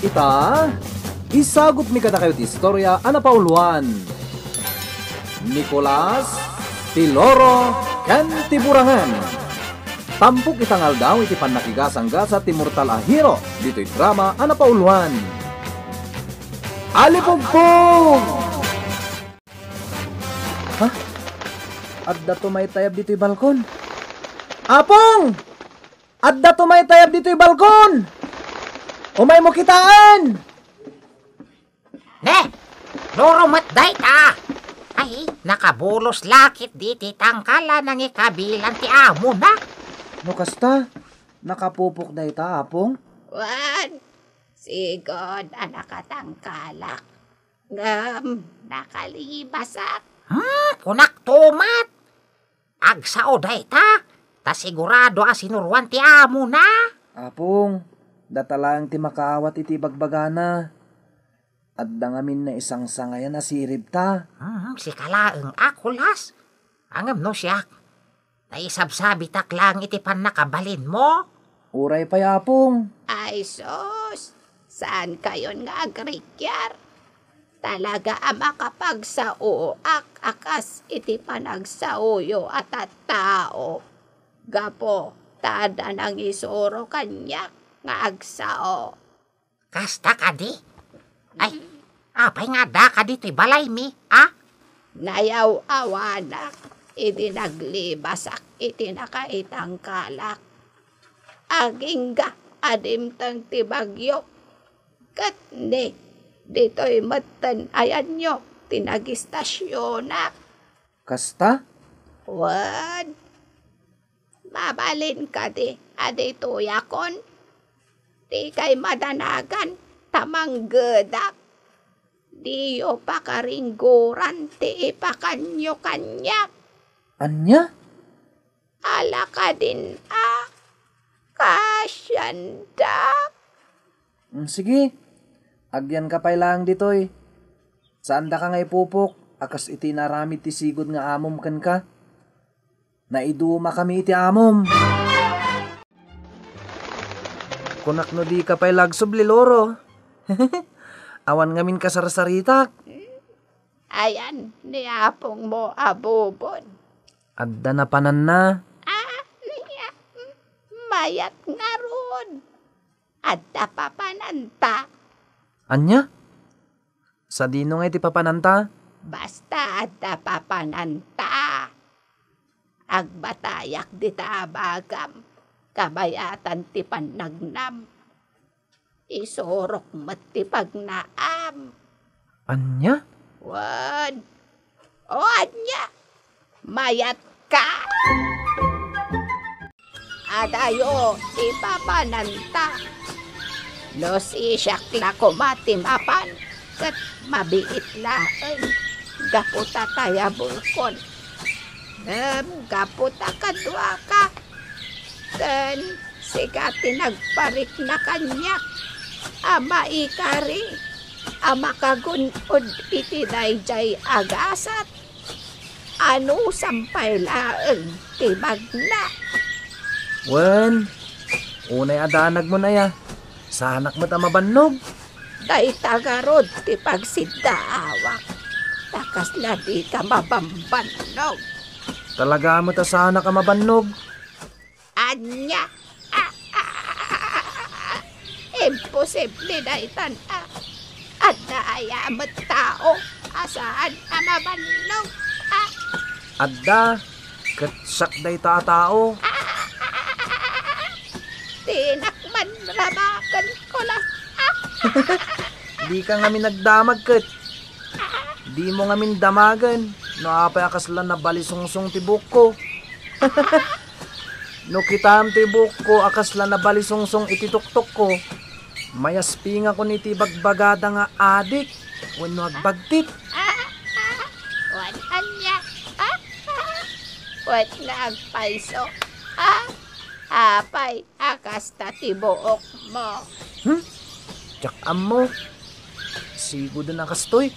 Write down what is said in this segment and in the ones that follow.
ita, isagot mi kada kayo ti istorya ana pauluan. Nicolas, Tiloro, ken Tiburangan. Tampok itangal daw iti panakigasang-gasa ti mortal a hero dito'y drama ana pauluan. Alipugpug! Ha? Adda tumay tayab dito'y balkon. Apong! Adda tumay tayab dito'y balkon! Umay mo kitaan! Ne! Nurumat day ta! Ay, nakabulos lakit di ti tangkala nang ikabilang ti amo na. No kasta, nakapupok na ita, apong? Wan, sigod nakatangkalak. Ngam, nakalibasak. Kunak tumat. Agsao day ta. Ta sigurado asinuruan ti amo na. Apong, datalang ti makaawat iti bagbagana. At dangamin na isang sangayan na sirib ta. Si kalaeng akulas. Angam no siyak. Naisabsabi tak lang iti pan nakabalin mo. Uray pa yapong. Ay sos, saan kayon nga agrikyar? Talaga makapagsao akas iti panagsauyo at tao. Gapo, tada nang isuro kanya nga agsao. Kasta ka di? Ay, apay nga da ka dito'y balay mi, ah? Nayaw awanak, iti naglibasak, iti nakaitangkalak. Agingga, adim tang tibagyo. Katne, dito'y matan ayan nyo, tinagistasyonak. Kasta? Wan, mabalin ka di, adi tuyakon. Di kay madanagan, tamang gedak. Diyo pa karingguran, ti ipakanyo kanyak. Anya? Ala ka din, kasyanda. Sige, agyan ka pa'y lang ditoy. Saan da ka nga ipupok? Akas iti naramid ti sigod nga amom kan ka. Naiduma kami iti amom. Kunak no di ka pa'y lagsob liloro. Awan ngamin ka sarasaritak. Ayan, niapong mo abubon. Adda na panan na. Mayat nga ron. Adda papananta. Anya? Sa dino nga iti papananta? Basta adda papananta. Agbatayak di tabagam. Kabayatan ti panagnam. Isorok mati pagnaam. Anya? Wan. O anya. Mayat ka. Adayo, ipapananta. Los isyak la kumatimapan. Kat mabiit laeng. Gaputa taya bulkon. Gaputa kadwa ka. Then, sigati nagparik na kanyak. Ama ikari. Ama kagunod iti dayjay agasat. Ano sampay laeng tibag na. Wen, unay adanag mo na ya. Sa anak mo mabannog. Day tagarod ti pagsidda awak. Takas na di ka mabambannog. Talaga mo ta sa anak ka mabannog. Anya. Imposible na itan. At naayamot tao. Asaan mabannog. Adda, katsak day tao. Tinakman rabakan ko lang. Di ka ngamin nagdamag kat. Di mo ngamin damagan. No apay akaslan na balisungsong tibuk ko. No kitam tibuk ko akaslan na balisungsong itituktok ko. Mayaspinga ko ni tibagbagada nga adik. Wano agbagtit. Wan anya. Wat na agpaiso. Apay akas tatibuok mo. Tsak mo. Sigo din ang kastoy.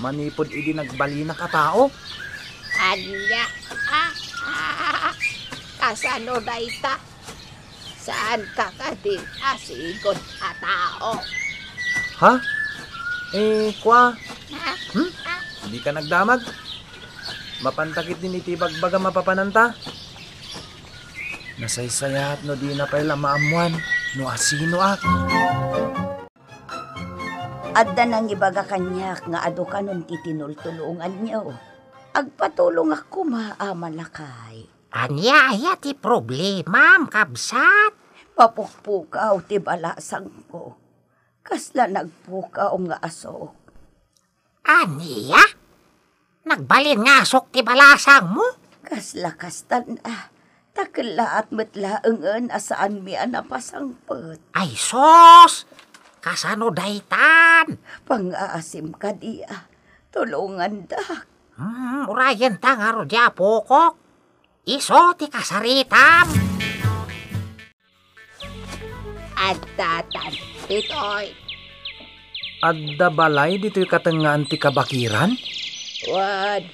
Manipod idi nagbali na katao. Anya. Kasano dayta? Saan ka kadin asigot a tao? Ha? Kwa? Hindi ka nagdamag? Mapantakit din iti bagbaga mapapananta? Nasaysayat no di na pala maamuan no asino ak. Adda nang ibaga kanyak nga ado kanon ti tinultulungan niyo. Agpatulong ako maamalakay. Anyaya ti problema, kabsat. Papukpukaw ti balasang ko. Kasla nagpukaw nga asok. Aniya? Nagbalin nga asok ti balasang mo? Kasla kastan takla at matlaengan asaan mi napasangpet. Ay sos! Kasano daytan? Pang-aasim ka diya. Tulungan dak. Urayan ta nga rodya pokok. Iso ti kasaritam. At tatan, ito'y. Adda balay dito'y katangaan ti kabakiran? Wad.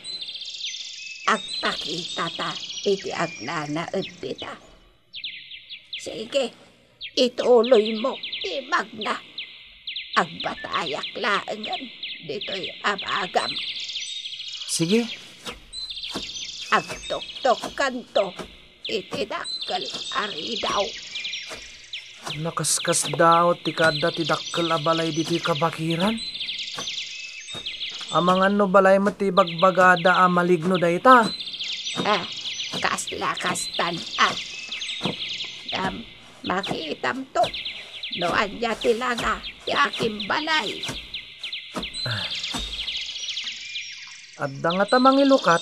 Agpakita ta, iti agnana edbita. Sige, ituloy mo, imagna. Agbatayak laangan, dito'y abagam. Sige. Agtok-tok kanto, itidakkel ari daw. Nakaskas daw ti kada ti dakkel a balay dito'y kabakiran? Amangan no balay mati bagbagada a maligno dayta. Kasla kastan makitam to. No anya tilaga ti aking balay. Adda nga tamang ilukat.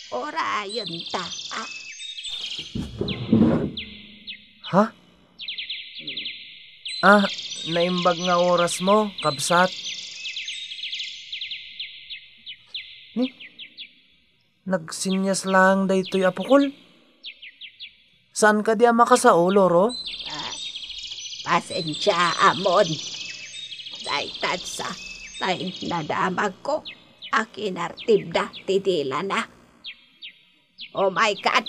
Ora yun ta. Ha? Naimbag nga oras mo, kabsat. Ni, nagsinyas lang daytoy apukol. Saan ka diya makasao, Loro? Pasensya amon. Daytad sa tayo nadamag ko. Akinartibda titila na. Oh my God!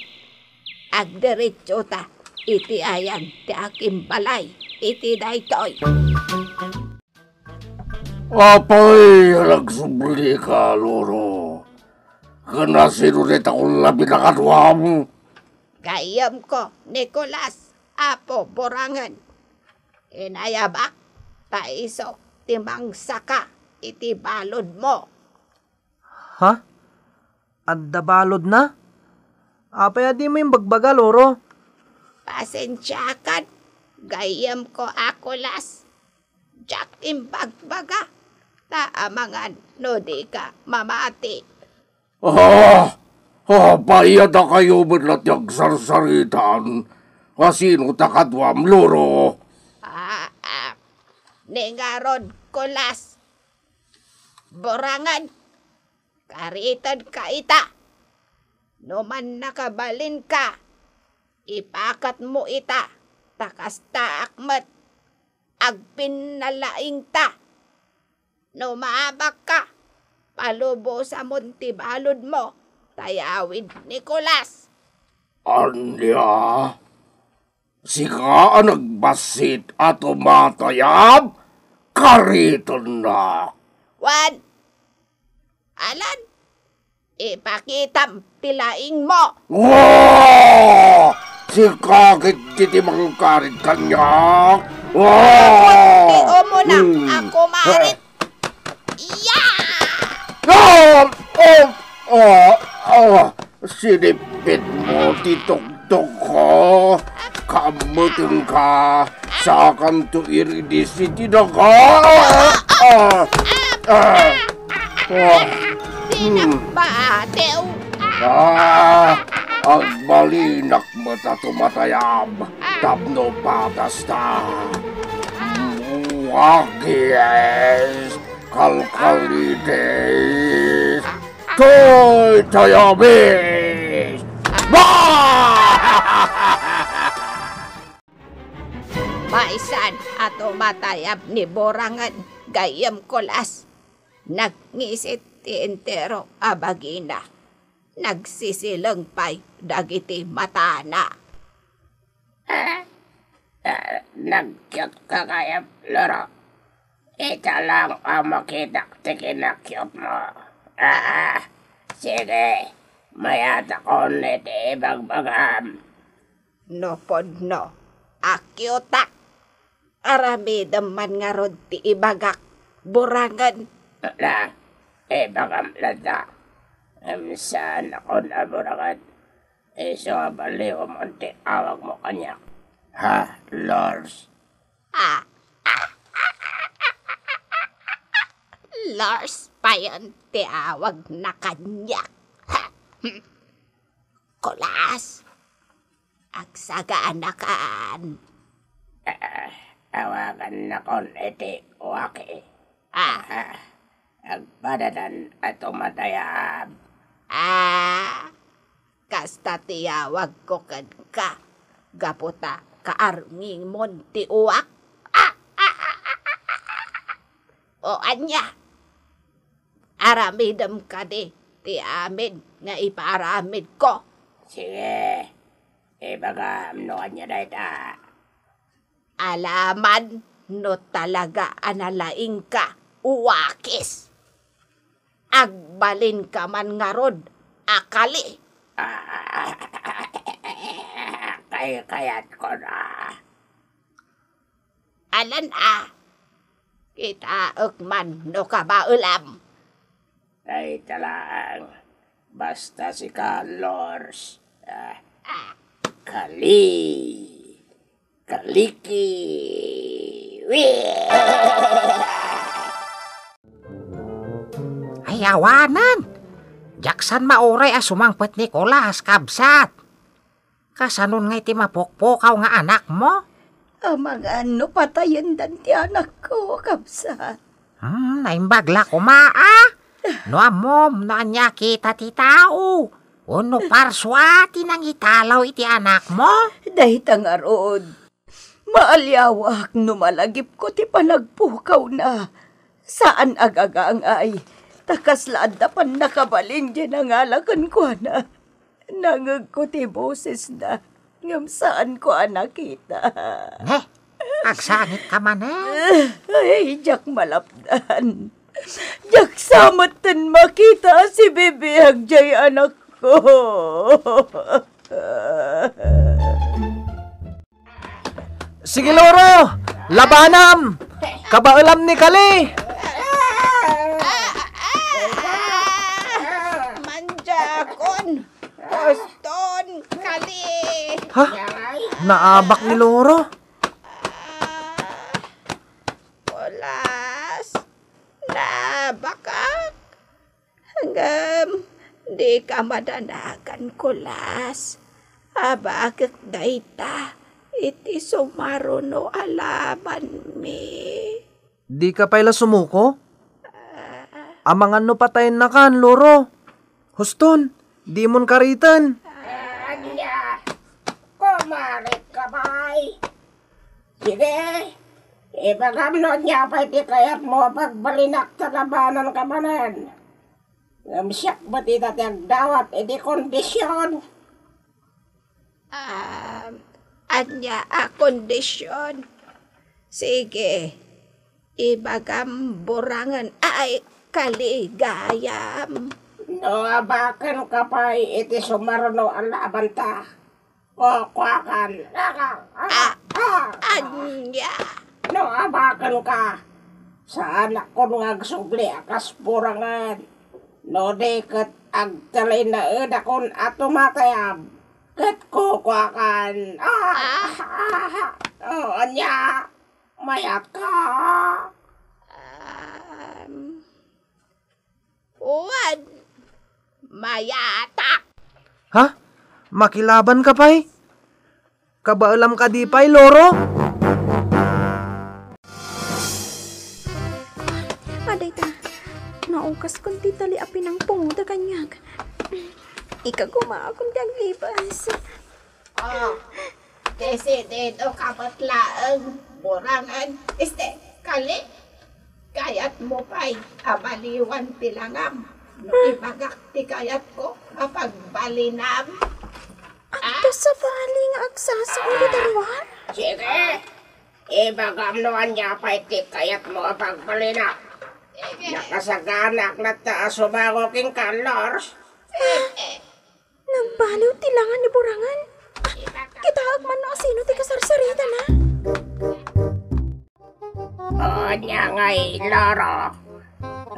Agdiretso ta. Iti ayan ti aking balay. Iti daytoy. Apay, nagsubli ka, Loro. Kanasinulit akong labi na katwam. Gayam ko, Nicolas, Apo, Borangan. Inayabak, taiso, timang saka, iti balod mo. Ha? Adda balod na? Apay adi mo yung bagbaga, Loro. Pasensya kan, gayam ko ako las. Jack imbagbaga, taamangan, no di ka mamati. Bayad na kayo manlat yung sarsaritan. Kasino takadwam, Loro? Nengarod ko las. Borangan, karitan ka ita. No man nakabalin ka, ipakat mo ita, takas ta akmat, agpinalaing ta. No maabak ka, palubo sa muntibalod mo, tayawid Nicolas. Anya? Sika ang nagbasit at umatayab? Kariton na. Wan, alan, ipakitam tilaing mo. Wow! Sika kitimang karit kanya. Iyo mo na, ako marit. Sinipit mo, titugtog ko. Kamutin ka sa kanto iridis itinaga. Tinagbatew. Ang malinak mata tumatayab. Tapno patas ta. Muwagis. Kalkalides. Toy tayabis. Maisan ato matayab ni Borangan, gayam kolas. Nagngisit ti entero abagina. Nagsisilang pay dagiti matana. Nagkyat ka kayap, Loro. Ito lang ang makitak tikinakyot mo. Sige, mayata ko niti ibagbagam. No pod no, akyutak. Aramidam man nga rod ti ibagak, burangan. Ibagam lada. Saan ako naburangan? Iso baliw monte awag mo kanya. Ha, Lors? Lars pa yun ti awag na kanya. Kulas, agsagaan na kaan. Awagan na kon iti waki. Agpadadan at umatayab. Kasta tiyawag ko ka. Gaputa kaarming mon ti uwak. O anya, aramidam ka ti amin nga iparamid ko. Sige, ibagam no anya dayta. Alaman no talaga analaing ka, uwakis. Agbalin ka man nga rod, akali. Kayat ko na. Alan kita man no kabaulam. Ay talang, basta si Carlos. Kaliki. Ay awanan. Jaksan mauray sumangpet ni Nicolas kabsat. Kasanon nga iti mapokpokaw nga anak mo? Mga ano patayin dan ti anak ko, kabsat. Naimbagla ko No amom, no anya kita ti tao. Uno parswati nang italaw iti anak mo? Dahit ang arod, maalyawak no malagip ko ti panagpukaw na. Saan agagang ay, takaslad na pan nakabalin dyan ang alakan ko na. Nangag ko ti boses na, ngam saan ko nakita. Agsangit ka man Ay, jak malapdan. Jak samatan makita si bibihag jay anak ko. Sige, Loro! Labanam! Kabaulam ni Kali! Manjakon! Boston! Kali! Ha? Naabak ni Loro? Kulas! Nabakak! Hanggang di ka madanagan, Kulas. Bakit dayta? Iti sumaro no alaban mi. Di ka pala sumuko? Amangan no patayin na kan, Loro. Huston, di mon karitan. Anya, kumarit ka bay. Sige, ipagamno niya pa iti kayat mo pagbalinak sa labanan ka manan. Ngamsyak ba ti tatag dawat iti kondisyon? Anya kondisyon. Sige, ibagam burangan ay kaligayam. No, abakan ka pa iti sumarno ang laban ta. Kukwakan. Anya. No, abakan ka. Sa anak ko nung agsubli akas burangan. No, deket agtalay na edakon at tumatayab. Kat kukwakan. Anya, mayat ka. Uwan, mayatak. Ha? Makilaban ka pa'y? Kabaulam ka di pa'y, Loro? Aday ta, naukas kong titali api ng punguda kanyag. Ikaguma akong tiyang ibas. Kasi dito kapatlaang burangan. Kali, kayat mo pa'y abaliwan tilangam. No ibagak ti kayat ko kapag balinam. Ang sa bali nga agsasa ulit arwan? Sige, Ibagamnuan niya pa iti kayat mo pagbalinak. Nakasaganak na taas sumago king kalors. Nagbaliw tilangan ni Burangan. Kita agman no sino ti kasarsarita na. O niya ngay loro.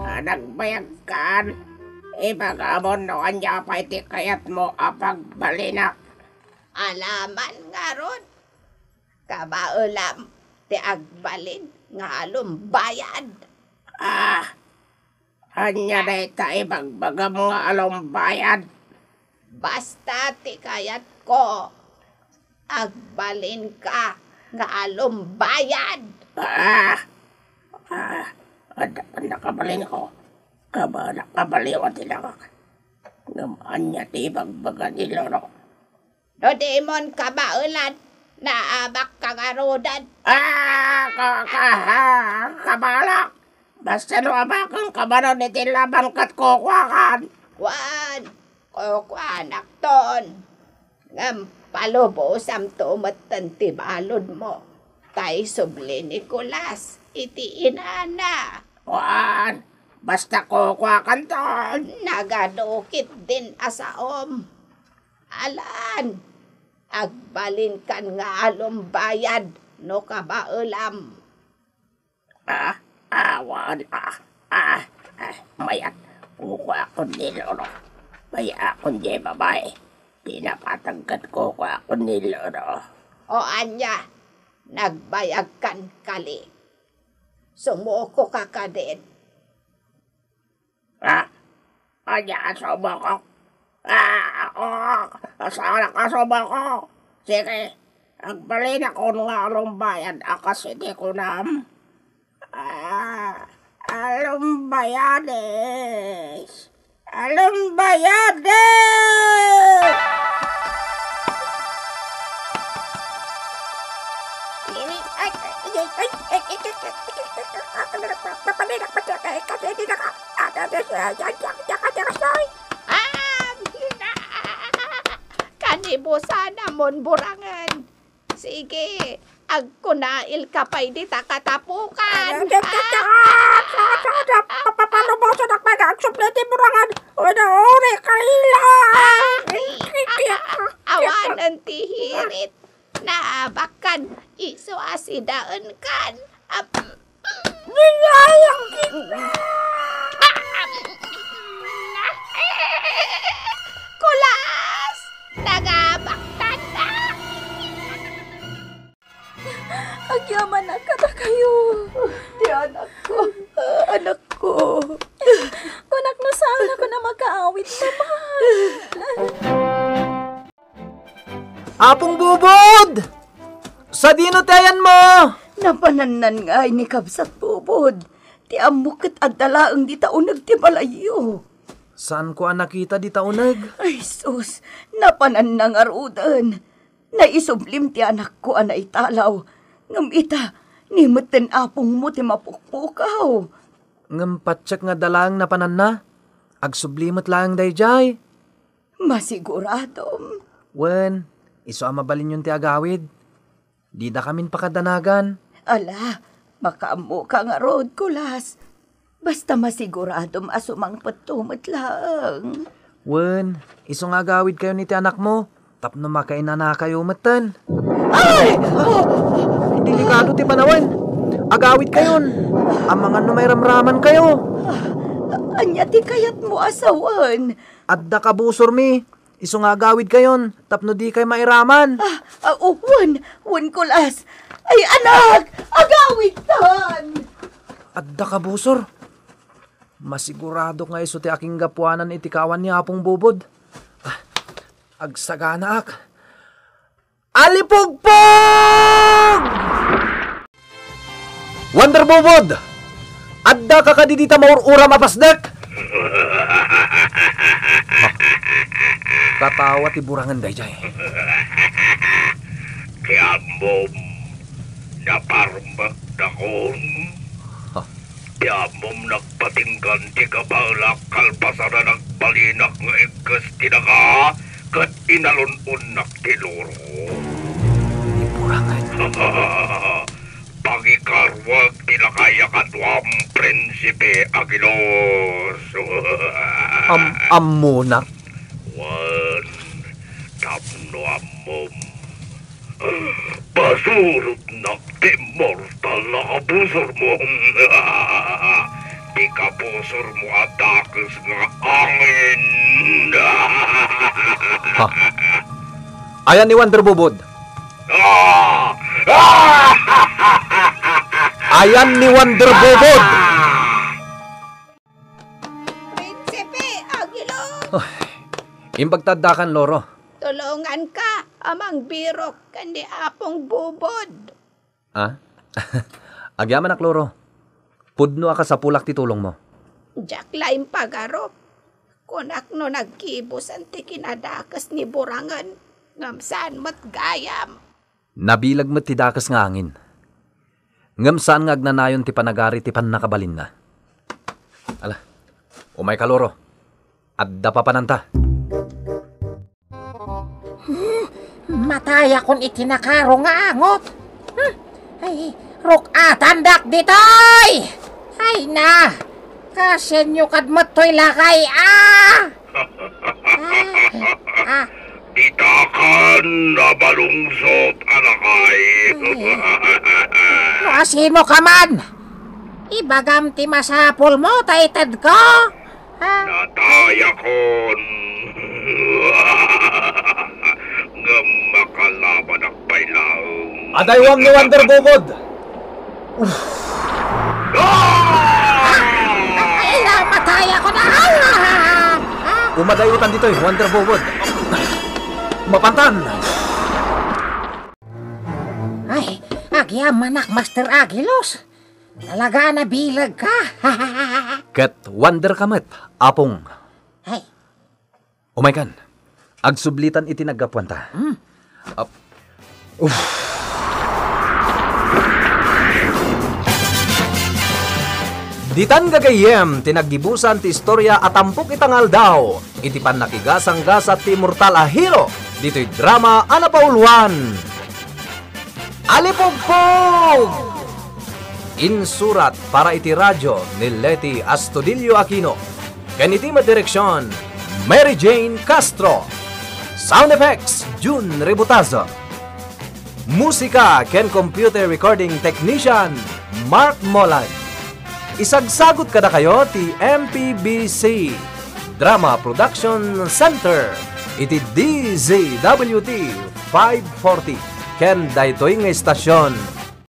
Nagbayag kan. Ibagamunuan niya pa iti kayat mo pagbalinak. Alaman nga ron. Kabaulam ti agbalin nga alumbayad. Anya na ita ibagbagam nga alumbayad. Basta ti kayat ko, agbalin ka nga alumbayad. Nakabalin ko. Nakabaliwan tilakak. Anya ti ibagbagan ni loro. No demon kabaulan, naabak kang arudan. Kabalak! Basta no abakang kabanon ni tilaban kat kukwakan. Kwan, kukwanak ton. Ngam palubosam tumatan ti balod mo. Tay subli Nicolas, iti inana. Wan, basta kukwakan ton. Nagadukit din asaom. Alan, agbalin kan nga alumbayad no kabaulam. Mayat, kukwa ko ni loro. Maya akong di babae. Pinapatagkat kukwa ko ni loro. O anya, nagbayag kan kali. Sumuko ka ka din. Anya, asubo ko. Asala ka asubo ko. Sige, agbalin ako nga alumbayan. Akas hindi ko nam. Alumbayades! Alumbayades! Kanibusan namon Burangan. Sige, agkunail ka pa'y di takatapukan. Paano mo sa nakpag-aksupletin Burangan? Uri kailan! Awanan ti hirit. Naabakan, iso asidaan kan. Niyayang kita! Kulas! Nagabaktan na! Agyaman na kata kayo. Di anak ko. Kunak na sana ko na magkaawit naman. Apong bubod! Sa dino tayan mo! Napananan nga ni Kabsat Bubod. Ti amukit at dalaang di taunag ti balayo. Saan ko nakita di taunag? Ay sus, napanan ng arudan. Naisublim ti anak ko ana italaw. Ngam ita, nimutin apong mo ti mapukpukaw. Ngampatsak nga dalang napanan na. Agsublimot lang dayjay. Masiguradom. Wen, iso mabalin yung ti agawid. Di da kamin pakadanagan. Ala, makaamu ka nga rod, Kulas. Basta masiguradom asumang patumot lang. Wen, iso nga agawid kayo ni ti anak mo. Tapno makaina na kayo matan. Ay! Delikado ti panawan. Agawid kayon. Ang mga numay ramraman kayo. Anya ti kayat mo asawan. Adda ka busor mi. Iso nga agawid kayon. Tapno di kay mairaman. Wan Kulas. Ay anak, agawid tan. Adda ka busor. Masigurado nga iso ti aking gapuanan iti kawan ni Apong Bubod. Agsagana ak. Alipugpog! Wonder Bubod! Adda ka kadidita maurura mapasdak! Katawa ti Burangan dayjay. Tiamom, naparmbak dakon. Tiamom nagpatinggan ti kabalak kalpasara nagbalinak nga ikas tinaka kat inalun-unak ti loro. Ti Burangan. Katwam Prinsipe Agilos. Amuna. Wan tapno amom. Basurot na mortal na kabusor mo. Di kabusor mo atakas nga angin. Ha? Ayan ni Wonder Bubod. Ayan ni Wonder Bubod. Prinsipe Agilo! Imbagtadakan, Loro. Tulungan ka, amang birok, kandi apong bubod. Ha? Agyaman ak, Loro. Pudno ka sa pulak ti tulong mo. Jack laing pagarop. Kunak no nagkibos ang tikinadakas ni Burangan. Ngamsaan mat gayam. Nabilag mo ti dakas nga angin. Ngamsaan nga agnanayon ti panagari ti panakabalin na. Ala, umay ka, Loro. Adda pa pananta. Mataya kung itinakaro nga angot. Ay, rukatandak ditoy! Ay na! Kasenyo kadmatoy lakay, Ditakan na balungsot alakay. Asin mo ka man! Ibagam ti masapol mo, taitad ko! Nataya kon. Ngam makalaban ang pailaong. Adaywang ni Wonder Bubod. Ay na, mataya ko na! Umadayutan dito Wonder Bubod. Mapantan. Ay, agyaman nak, Master Agilos. Talaga na bilag ka. Ket Wonder kamet, apong. Ay, Umaykan. Agsublitan iti naggapuanta. Ditan gagayem, tinaggibusan ti istorya at ampuk itangal daw. Iti pan nakigasang-gasat ti mortal a hero. Dito'y drama anapauluan. Alipugpug! Insurat para iti radyo ni Leti Astudillo Aquino. Ganiti madireksyon, Mary Jane Castro. Sound effects, June Rebutazo. Musika ken computer recording technician, Mark Molay. Isagsagot kada kayo ti MPBC Drama Production Center. Iti DZWT 540 ken daytoy nga istasyon